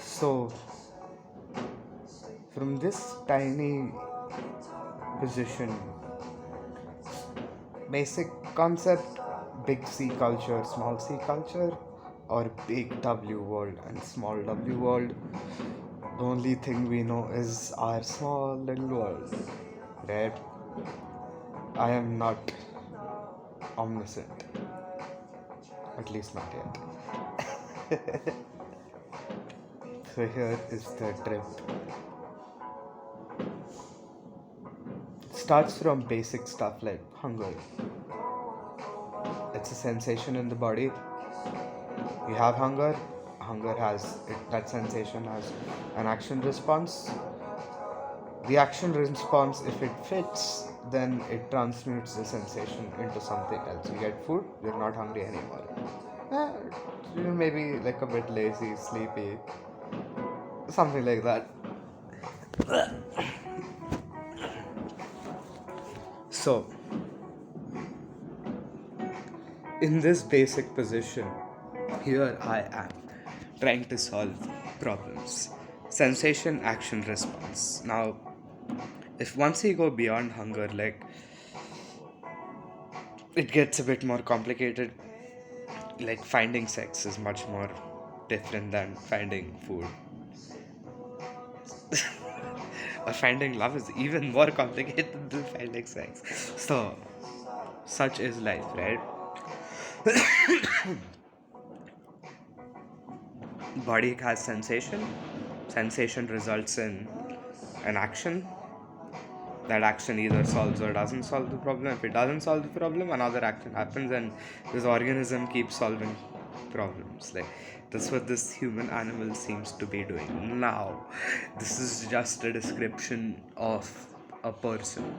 So, from this tiny position, basic concept, big C culture, small c culture, or big W world and small W world, the only thing we know is our small little world, right? I am not omniscient, at least not yet. So here is the trip. It starts from basic stuff like hunger. It's a sensation in the body. You have hunger. Hunger has that sensation has an action response. The action response, if it fits, then it transmutes the sensation into something else. You get food, you're not hungry anymore. Eh, you're maybe like a bit lazy, sleepy, something like that. So, in this basic position, here I am trying to solve problems. Sensation, action, response. Now, if once you go beyond hunger, like it gets a bit more complicated. Like finding sex is much more different than finding food. Or finding love is even more complicated than finding sex. So, such is life, right? Body has sensation. Sensation results in an action. That action either solves or doesn't solve the problem. If it doesn't solve the problem, another action happens, and this organism keeps solving problems. Like that's what this human animal seems to be doing. Now, this is just a description of a person,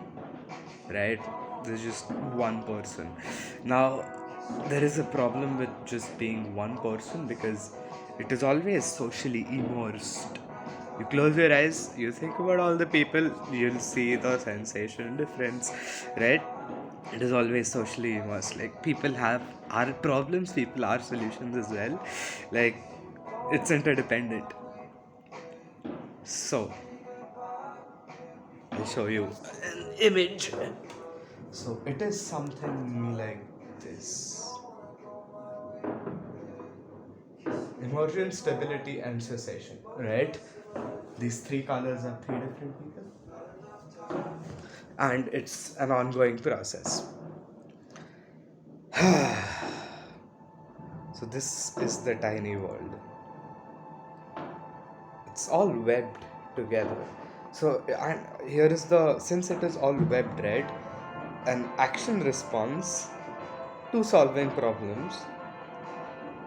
right? There's just one person. Now, there is a problem with just being one person because it is always socially immersed. You close your eyes, you think about all the people, you'll see the sensation difference, right? It is always socially immersed. Like people have our problems, people are solutions as well. Like it's interdependent. So I'll show you an image. So it is something like this. Immersion, stability, and cessation. Right? These three colors are three different people. And it's an ongoing process. So this is the tiny world. It's all webbed together. So and here is the since it is all webbed, right? An action response to solving problems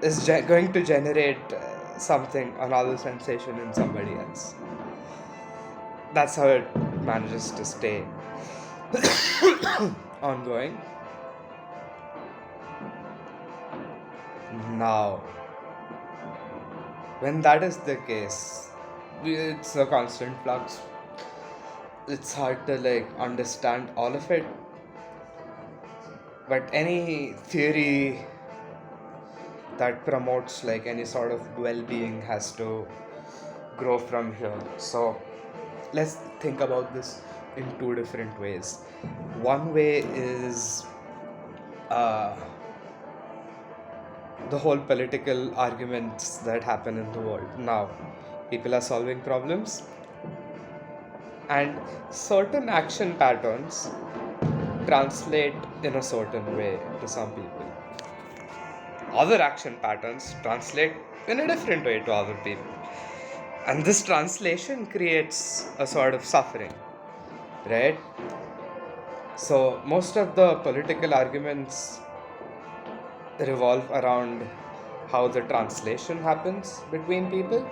is going to generate something, another sensation in somebody else. That's how it manages to stay ongoing. Now, when that is the case, it's a constant flux. It's hard to like understand all of it, but any theory that promotes like any sort of well-being has to grow from here. So let's think about this in two different ways. One way is uh, the whole political arguments that happen in the world now. People are solving problems, and certain action patterns translate in a certain way to some people. Other action patterns translate in a different way to other people. And this translation creates a sort of suffering, right? So, most of the political arguments revolve around how the translation happens between people,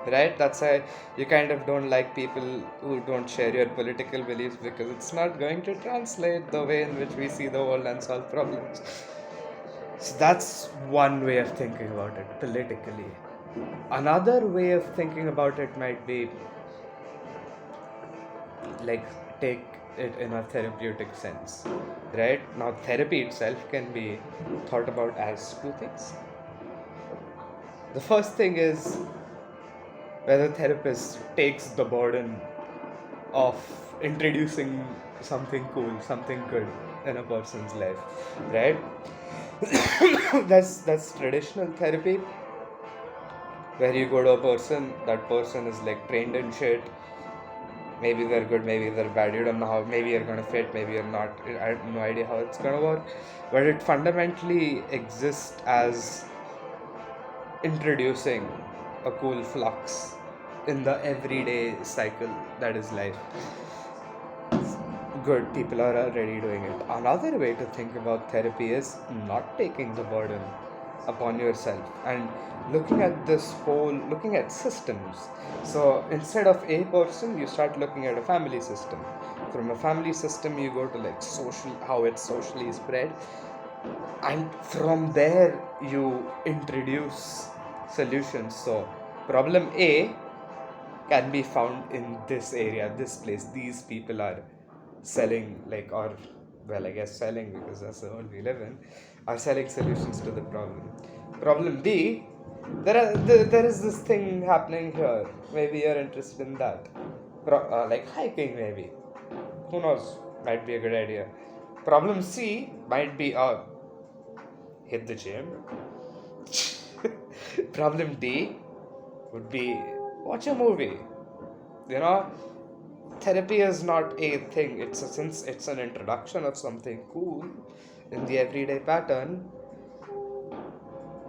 right? That's why you kind of don't like people who don't share your political beliefs because it's not going to translate the way in which we see the world and solve problems. So that's one way of thinking about it politically. Another way of thinking about it might be like take it in a therapeutic sense, right? Now therapy itself can be thought about as two things. The first thing is whether therapist takes the burden of introducing something cool, something good in a person's life, right? That's traditional therapy, where you go to a person, that person is like trained in shit. Maybe they're good, maybe they're bad. You don't know how. Maybe you're gonna fit, maybe you're not. I have no idea how it's gonna work, but it fundamentally exists as introducing a cool flux in the everyday cycle that is life. Good, people are already doing it. Another way to think about therapy is not taking the burden upon yourself and looking at systems. So instead of a person, you start looking at a family system. From a family system, you go to like social, how it's socially spread, and from there you introduce solutions. So problem A can be found in this area, this place. These people are selling, like, or well, I guess selling, because that's the world we live in, are selling solutions to the problem. Problem B, there is this thing happening here. Maybe you're interested in that. Like hiking, maybe. Who knows? Might be a good idea. Problem C might be hit the gym. Problem D would be watch a movie. You know, therapy is not a thing. Since it's an introduction of something cool in the everyday pattern,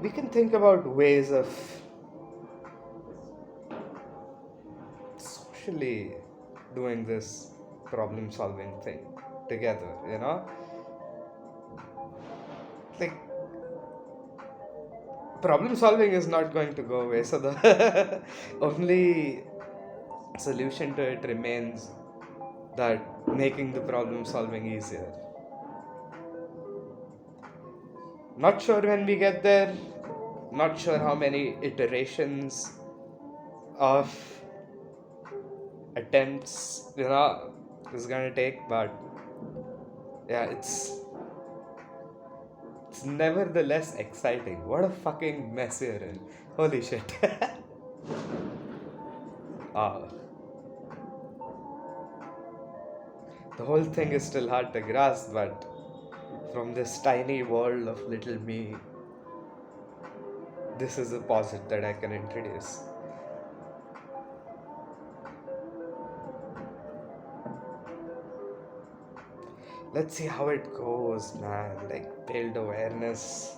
we can think about ways of socially doing this problem solving thing together, like problem solving is not going to go away, so the only solution to it remains that making the problem solving easier. Not sure when we get there, not sure how many iterations of attempts is gonna take, but yeah, it's nevertheless exciting. What a fucking mess you're in. Holy shit. Ah, the whole thing is still hard to grasp, but from this tiny world of little me, this is a posit that I can introduce. Let's see how it goes, man. Like, build awareness,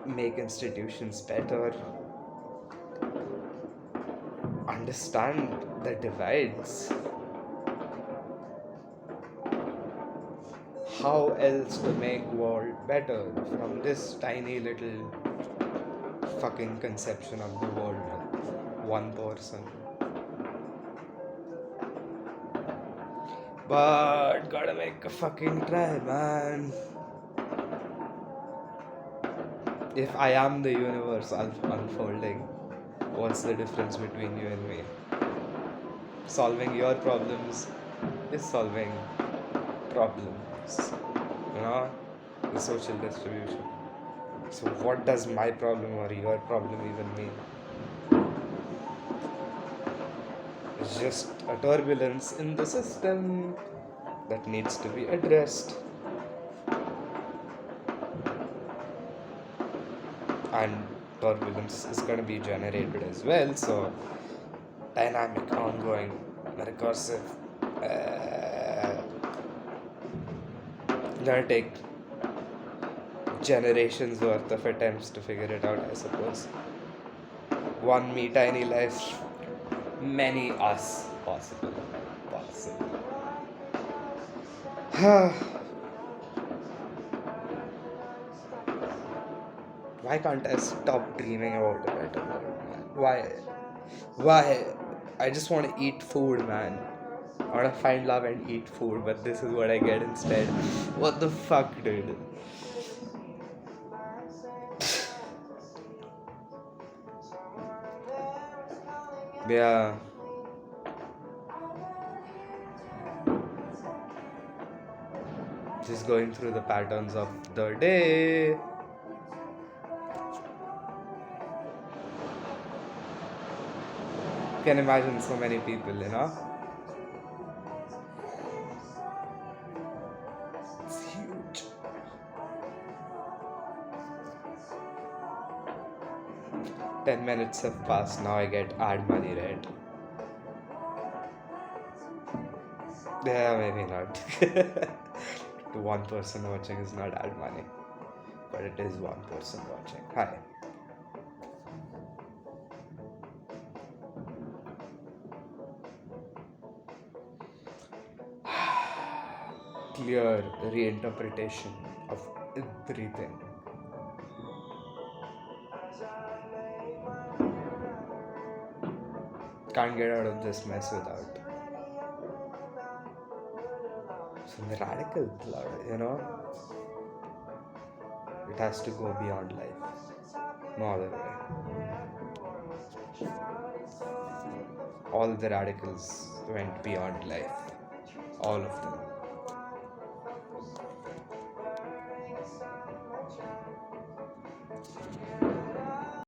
make institutions better, understand the divides. How else to make world better from this tiny little fucking conception of the world, one person. But gotta make a fucking try, man. If I am the universe unfolding, what's the difference between you and me? Solving your problems is solving problems, the social distribution. So, what does my problem or your problem even mean? It's just a turbulence in the system that needs to be addressed. And turbulence is going to be generated as well, so dynamic, ongoing, recursive. Gonna take generations worth of attempts to figure it out, I suppose. One me tiny life, many us possible. Why can't I stop dreaming about a better world, man? Why? I just want to eat food, man. I want to find love and eat food, but this is what I get instead. What the fuck, dude? Yeah. Just going through the patterns of the day. Can imagine so many people, It's huge. 10 minutes have passed, now I get ad money, right? Yeah, maybe not. To one person watching is not ad money, but it is one person watching. Hi. Clear reinterpretation of everything. Can't get out of this mess without some radical blood. It has to go beyond life. No other way. All the radicals went beyond life. All of them.